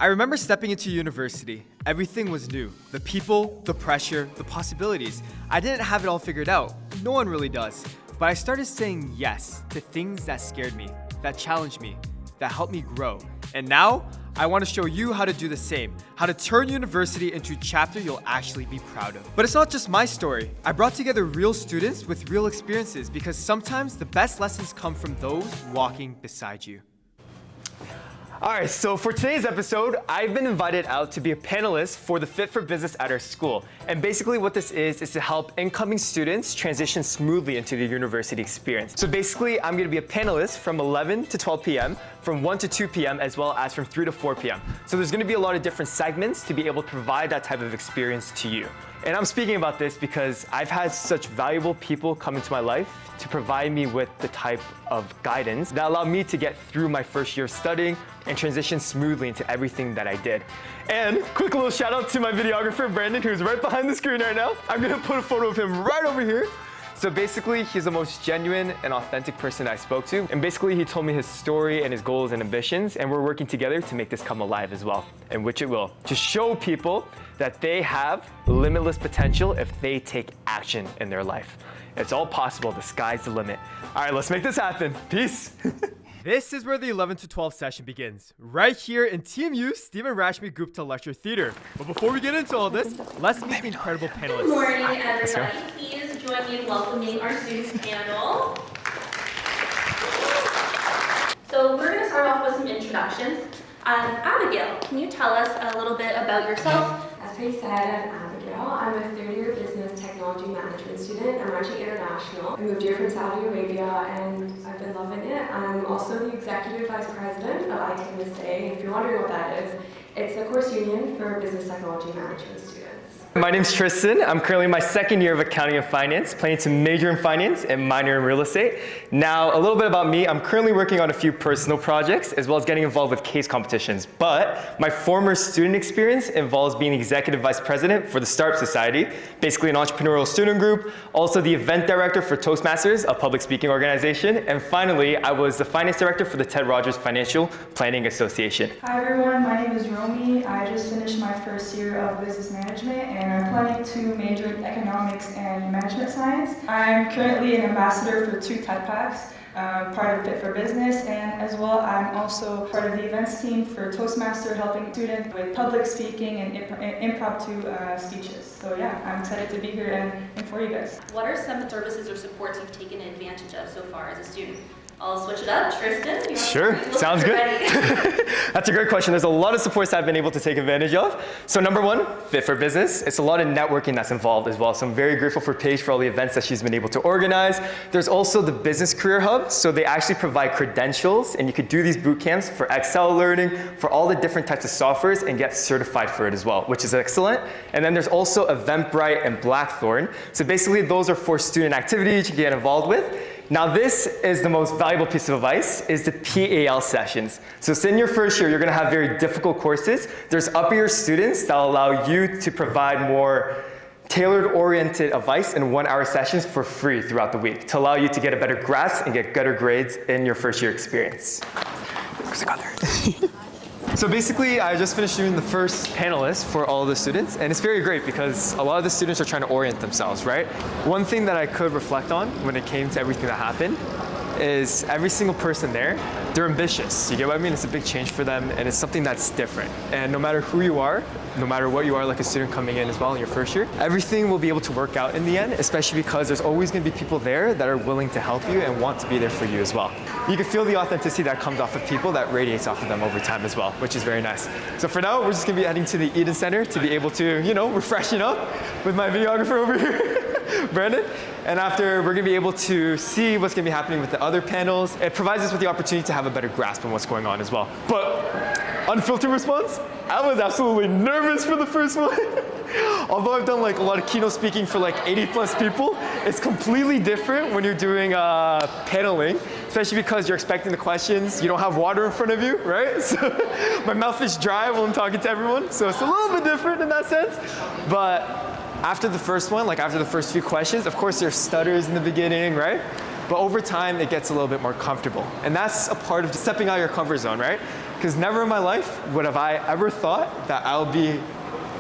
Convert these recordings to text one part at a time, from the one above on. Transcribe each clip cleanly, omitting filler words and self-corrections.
I remember stepping into university. Everything was new. The people, the pressure, the possibilities. I didn't have it all figured out. No one really does. But I started saying yes to things that scared me, that challenged me, that helped me grow. And now, I want to show you how to do the same, how to turn university into a chapter you'll actually be proud of. But it's not just my story. I brought together real students with real experiences because sometimes the best lessons come from those walking beside you. All right, so for today's episode, I've been invited out to be a panelist for the Fit for Business at our school. And basically what this is to help incoming students transition smoothly into the university experience. So basically, I'm gonna be a panelist from 11 to 12 p.m., from 1 to 2 p.m., as well as from 3 to 4 p.m. So there's gonna be a lot of different segments to be able to provide that type of experience to you. And I'm speaking about this because I've had such valuable people come into my life to provide me with the type of guidance that allowed me to get through my first year of studying and transition smoothly into everything that I did. And quick little shout out to my videographer, Brandon, who's right behind the screen right now. I'm gonna put a photo of him right over here. So basically, he's the most genuine and authentic person I spoke to. And basically, he told me his story and his goals and ambitions, and we're working together to make this come alive as well, and which it will. To show people that they have limitless potential if they take action in their life. It's all possible, the sky's the limit. All right, let's make this happen. Peace. This is where the 11 to 12 session begins, right here in TMU Stephen Rashmi Gupta Lecture Theater. But before we get into all this, let's meet the incredible panelists. Good morning, everybody. Please join me in welcoming our student panel. So we're going to start off with some introductions. Abigail, can you tell us a little bit about yourself? As Faye said, I'm Abigail. I'm a third-year business technology management student. I'm actually international. I moved here from Saudi Arabia and I've been loving it. I'm also the executive vice president of TMU. If you're wondering what that is, it's a course union for business technology management students. My name's Tristan. I'm currently in my second year of accounting and finance, planning to major in finance and minor in real estate. Now, a little bit about me. I'm currently working on a few personal projects as well as getting involved with case competitions. But my former student experience involves being executive vice president for the Startup Society, basically an entrepreneurial student group, also the event director for Toastmasters, a public speaking organization, and finally, I was the finance director for the Ted Rogers Financial Planning Association. Hi everyone, my name is Romy. I just finished my first year of business management and I'm planning to major in economics and management science. I'm currently an ambassador for 2 TED Packs, part of Fit for Business, and as well I'm also part of the events team for Toastmaster, helping students with public speaking and impromptu speeches. So yeah, I'm excited to be here and for you guys. What are some services or supports you've taken advantage of so far as a student? I'll switch it up. Tristan? Sure, sounds good. That's a great question. There's a lot of supports I've been able to take advantage of. So number 1, Fit for Business. It's a lot of networking that's involved as well. So I'm very grateful for Paige for all the events that she's been able to organize. There's also the Business Career Hub. So they actually provide credentials and you could do these boot camps for Excel learning, for all the different types of softwares and get certified for it as well, which is excellent. And then there's also Eventbrite and Blackthorn. So basically those are for student activities you can get involved with. Now this is the most valuable piece of advice, is the PAL sessions. So in your first year, you're gonna have very difficult courses. There's upper year students that will allow you to provide more tailored oriented advice in 1-hour sessions for free throughout the week to allow you to get a better grasp and get better grades in your first year experience. So basically, I just finished doing the first panelist for all the students, and it's very great because a lot of the students are trying to orient themselves, right? One thing that I could reflect on when it came to everything that happened is every single person there, they're ambitious. You get what I mean? It's a big change for them, and it's something that's different. And no matter who you are, no matter what you are, like a student coming in as well in your first year, everything will be able to work out in the end, especially because there's always gonna be people there that are willing to help you and want to be there for you as well. You can feel the authenticity that comes off of people that radiates off of them over time as well, which is very nice. So for now, we're just gonna be heading to the Eden Center to be able to, refreshing up with my videographer over here, Brandon. And after, we're gonna be able to see what's gonna be happening with the other panels. It provides us with the opportunity to have a better grasp on what's going on as well. But unfiltered response, I was absolutely nervous for the first one. Although I've done like a lot of keynote speaking for like 80+ people, it's completely different when you're doing paneling, especially because you're expecting the questions. You don't have water in front of you, right? So my mouth is dry while I'm talking to everyone. So it's a little bit different in that sense. But after the first one, like after the first few questions, of course there's stutters in the beginning, right? But over time, it gets a little bit more comfortable. And that's a part of stepping out of your comfort zone, right? because never in my life would have I ever thought that I'll be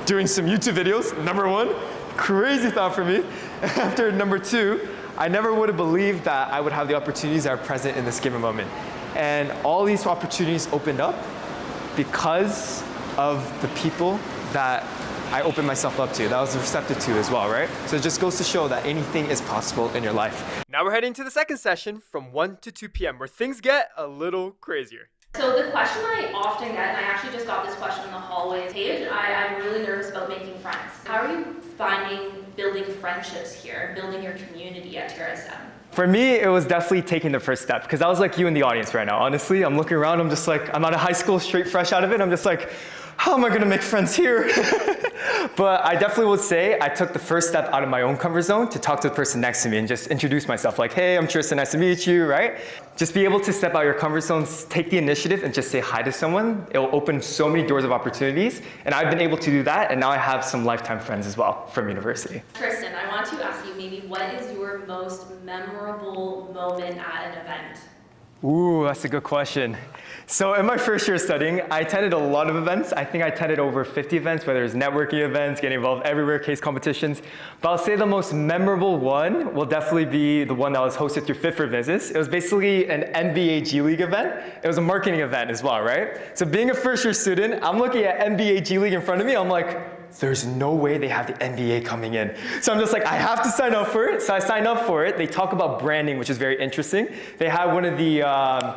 doing some YouTube videos, number one. Crazy thought for me. After number two, I never would have believed that I would have the opportunities that are present in this given moment. And all these opportunities opened up because of the people that I opened myself up to, that I was receptive to as well, right? So it just goes to show that anything is possible in your life. Now we're heading to the second session from 1 to 2 p.m. where things get a little crazier. So the question I often get, and I actually just got this question in the hallways page, I'm really nervous about making friends. How are you finding building friendships here, building your community at TRSM? For me, it was definitely taking the first step, because I was like you in the audience right now. Honestly, I'm looking around, I'm just like, I'm out of high school, straight fresh out of it, I'm just like, how am I gonna make friends here? But I definitely would say I took the first step out of my own comfort zone to talk to the person next to me and just introduce myself like, hey, I'm Tristan, nice to meet you, right? Just be able to step out of your comfort zone, take the initiative and just say hi to someone. It will open so many doors of opportunities. And I've been able to do that, and now I have some lifetime friends as well from university. Tristan, I want to ask you maybe what is your most memorable moment at an event? Ooh, that's a good question. So in my first year studying, I attended a lot of events. I think I attended over 50 events, whether it's networking events, getting involved everywhere, case competitions. But I'll say the most memorable one will definitely be the one that was hosted through Fit for Business. It was basically an NBA G League event. It was a marketing event as well, right? So being a first year student, I'm looking at NBA G League in front of me. I'm like, there's no way they have the NBA coming in. So I'm just like, I have to sign up for it. So I signed up for it. They talk about branding, which is very interesting. They had one of the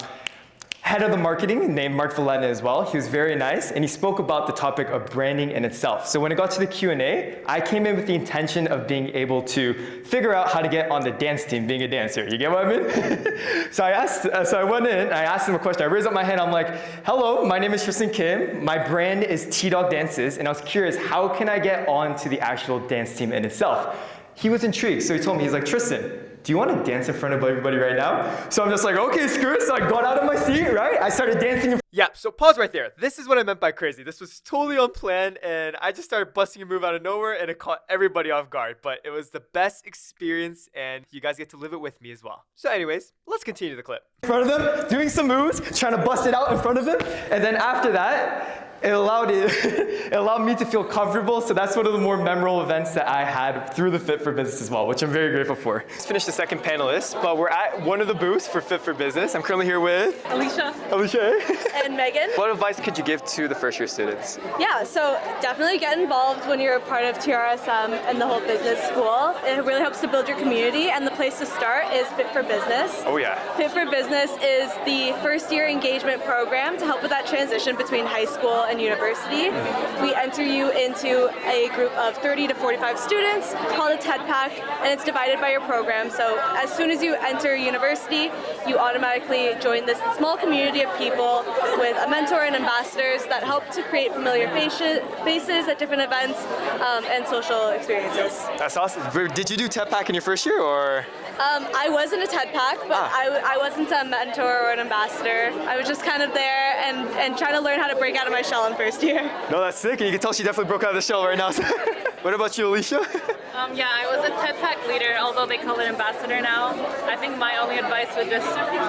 head of the marketing named Mark Valletta as well. He was very nice, and he spoke about the topic of branding in itself. So when it got to the Q&A, I came in with the intention of being able to figure out how to get on the dance team, being a dancer. You get what I mean? So I went in, I asked him a question. I raised up my hand, I'm like, hello, my name is Tristan Kim. My brand is T-Dog Dances, and I was curious, how can I get on to the actual dance team in itself? He was intrigued, so he told me, he's like, Tristan, do you want to dance in front of everybody right now? So I'm just like, okay, screw it. So I got out of my seat, right? I started dancing. Yeah, so pause right there. This is what I meant by crazy. This was totally unplanned, and I just started busting a move out of nowhere, and it caught everybody off guard. But it was the best experience, and you guys get to live it with me as well. So anyways, let's continue the clip. In front of them, doing some moves, trying to bust it out in front of them. And then after that, it allowed me to feel comfortable. So that's one of the more memorable events that I had through the Fit for Business as well, which I'm very grateful for. Just finished the second panelist, but we're at one of the booths for Fit for Business. I'm currently here with Alicia. And Megan. What advice could you give to the first year students? Yeah, so definitely get involved when you're a part of TRSM and the whole business school. It really helps to build your community, and the place to start is Fit for Business. Oh yeah. Fit for Business is the first year engagement program to help with that transition between high school and university. We enter you into a group of 30 to 45 students called a TED Pack, and it's divided by your program. So as soon as you enter university, you automatically join this small community of people with a mentor and ambassadors that help to create familiar faces at different events and social experiences. That's awesome. Did you do TED Pack in your first year, or? I was in a TED Pack, but I wasn't a mentor or an ambassador. I was just kind of there and trying to learn how to break out of my shell in first year. No, that's sick, and you can tell she definitely broke out of the shell right now. What about you, Alicia? Yeah, I was a TED Pack leader, although they call it ambassador now. I think my only advice would just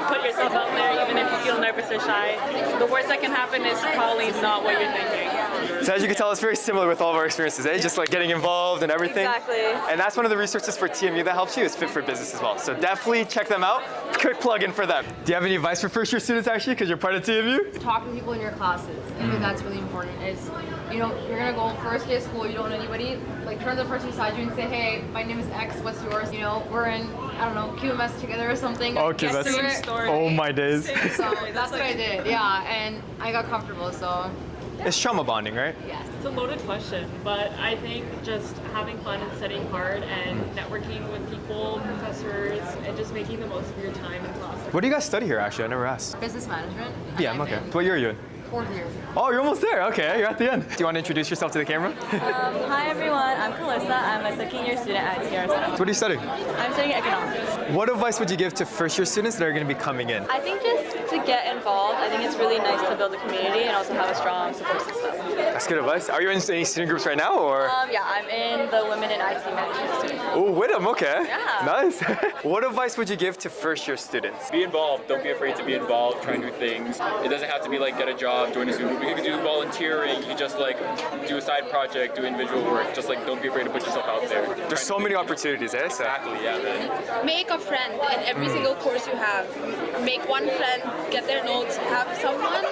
put yourself out there, even if you feel nervous or shy. The worst that can happen is probably not what you're thinking. So as you can tell, it's very similar with all of our experiences, eh? Just like getting involved and everything. Exactly. And that's one of the resources for TMU that helps you is Fit for Business as well. So definitely check them out. Quick plug in for them. Do you have any advice for first year students actually, because you're part of TMU? Talk to people in your classes. I think that's really important. Is, you know, you're gonna go first day of school, you don't know anybody, like turn to the person beside you and say, hey, my name is X, what's yours? You know, we're in, I don't know, QMS together or something. Okay, that's Same story. oh my days. So that's what I did, yeah, and I got comfortable, so. It's trauma bonding, right? Yes. It's a loaded question, but I think just having fun and studying hard and networking with people, professors, and just making the most of your time in class. What do you guys study here actually? I never asked. Business management. Yeah, I'm okay. What year are you in? 4th year. Oh, you're almost there. Okay, you're at the end. Do you want to introduce yourself to the camera? Hi everyone, I'm Calissa. I'm a second year student at TRSM. What are you studying? I'm studying economics. What advice would you give to first year students that are going to be coming in? I think just to get involved, I think it's really nice to build a community and also have a strong support system. That's good advice. Are you in any student groups right now, or? Yeah, I'm in the Women in IT Management student group. Oh, with them, okay. Yeah. Nice. What advice would you give to first-year students? Be involved. Don't be afraid to be involved. Try new things. It doesn't have to be like get a job, join a student group. You can do volunteering. You can just like do a side project, do individual work. Just like don't be afraid to put yourself out there. There's so many opportunities, eh? So. Exactly, yeah, man. Make a friend in every single course you have. Make one friend, get their notes, have someone,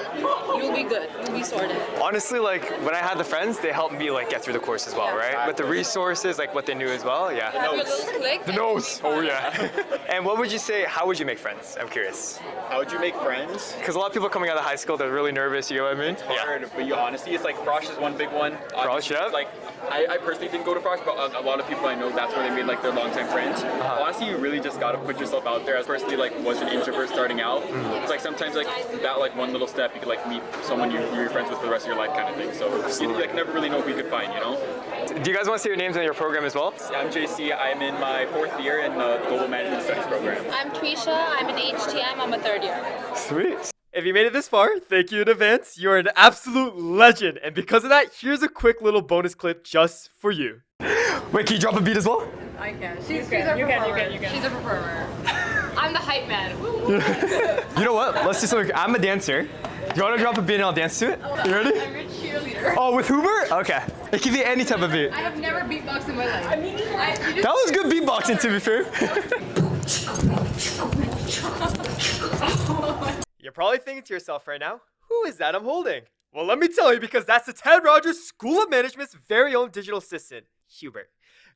you'll be good. You'll be sorted. Honestly, like when I had the friends, they helped me like get through the course as well, right? With the resources, like what they knew as well, yeah. Have your little clique. The notes. Oh yeah. And what would you say? How would you make friends? I'm curious. How would you make friends? Because a lot of people coming out of high school, they're really nervous. You know what I mean? It's hard, but you honestly, it's like Frosh is one big one. Frosh, yeah. Like I personally didn't go to Frosh, but a lot of people I know, that's where they made like their longtime friends. Honestly, you really just gotta put yourself out there. As personally, like was an introvert starting out. It's like sometimes like that like one little step, you could like meet someone you're friends with for the rest of your life kind of thing. So you like never really know who you could find, you know? Do you guys want to see your names in your program as well? I'm JC. I'm in my 4th year in the Global Management Studies program. I'm Trisha. I'm an HTM. I'm a 3rd year. Sweet. If you made it this far, thank you in advance. You're an absolute legend. And because of that, here's a quick little bonus clip just for you. Wait, can you drop a beat as well? I can. She's a performer. She's a performer. I'm the hype man. Woo. You know what? Let's do something. I'm a dancer. Do you want to drop a beat and I'll dance to it? You ready? I'm a cheerleader. Oh, with Hubert? Okay. It can be any type of beat. I have never beatboxed in my life. I mean, That was good beatboxing, to be fair. You're probably thinking to yourself right now, who is that I'm holding? Well, let me tell you, because that's the Ted Rogers School of Management's very own digital assistant, Hubert.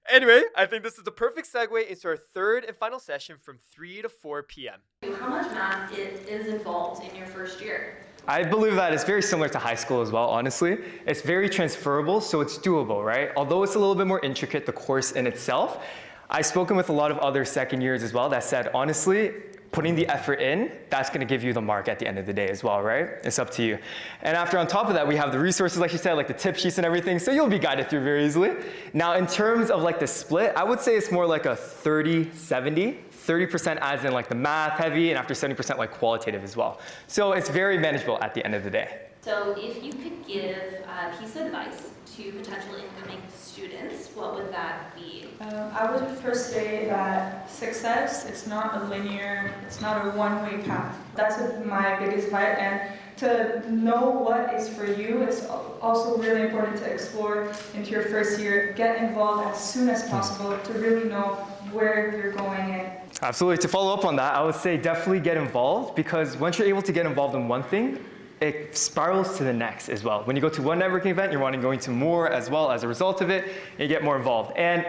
Anyway, I think this is the perfect segue into our third and final session from 3 to 4 p.m. How much math is involved in your first year? I believe that it's very similar to high school as well, honestly. It's very transferable, so it's doable, right? Although it's a little bit more intricate, the course in itself, I've spoken with a lot of other second years as well that said, honestly, putting the effort in, that's gonna give you the mark at the end of the day as well, right? It's up to you. And after on top of that, we have the resources, like you said, like the tip sheets and everything, so you'll be guided through very easily. Now, in terms of like the split, I would say it's more like a 30-70. 30% as in like the math heavy, and after 70% like qualitative as well. So it's very manageable at the end of the day. So if you could give a piece of advice to potential incoming students, what would that be? I would first say that success, it's not a linear, it's not a one-way path. That's my biggest advice, and to know what is for you, it's also really important to explore into your first year, get involved as soon as possible to really know where you're going in. Absolutely. To follow up on that, I would say definitely get involved, because once you're able to get involved in one thing, it spirals to the next as well. When you go to one networking event, you're wanting to go into more as well as a result of it, and you get more involved. And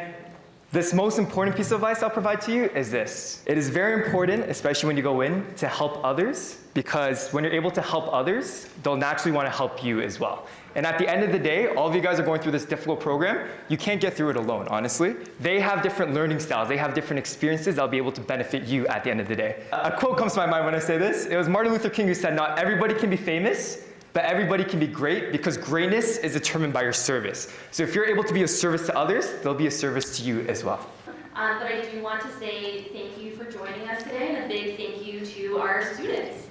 this most important piece of advice I'll provide to you is this. It is very important, especially when you go in, to help others, because when you're able to help others, they'll naturally want to help you as well. And at the end of the day, all of you guys are going through this difficult program. You can't get through it alone, honestly. They have different learning styles. They have different experiences that'll be able to benefit you at the end of the day. A quote comes to my mind when I say this. It was Martin Luther King who said, "Not everybody can be famous, but everybody can be great, because greatness is determined by your service." So if you're able to be of service to others, they'll be a service to you as well. But I do want to say thank you for joining us today, and a big thank you to our students.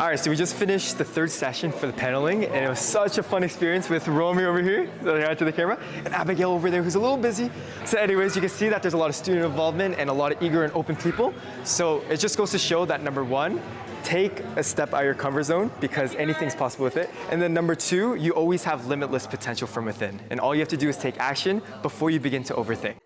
All right, so we just finished the third session for the paneling, and it was such a fun experience with Romy over here, right to the camera, and Abigail over there, who's a little busy. So anyways, you can see that there's a lot of student involvement and a lot of eager and open people. So it just goes to show that number one, take a step out of your comfort zone, because anything's possible with it. And then number two, you always have limitless potential from within. And all you have to do is take action before you begin to overthink.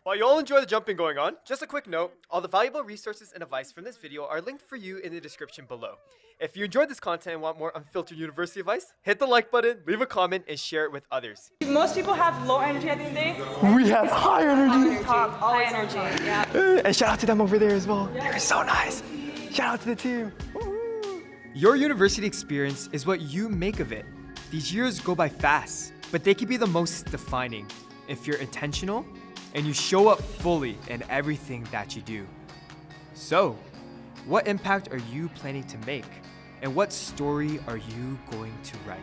While you all enjoy the jumping going on, just a quick note, all the valuable resources and advice from this video are linked for you in the description below. If you enjoyed this content and want more unfiltered university advice, hit the like button, leave a comment, and share it with others. Most people have low energy at the end of the day. We have high energy. High energy, yeah. And shout out to them over there as well. They're so nice. Shout out to the team. Your university experience is what you make of it. These years go by fast, but they can be the most defining if you're intentional and you show up fully in everything that you do. So, what impact are you planning to make? And what story are you going to write?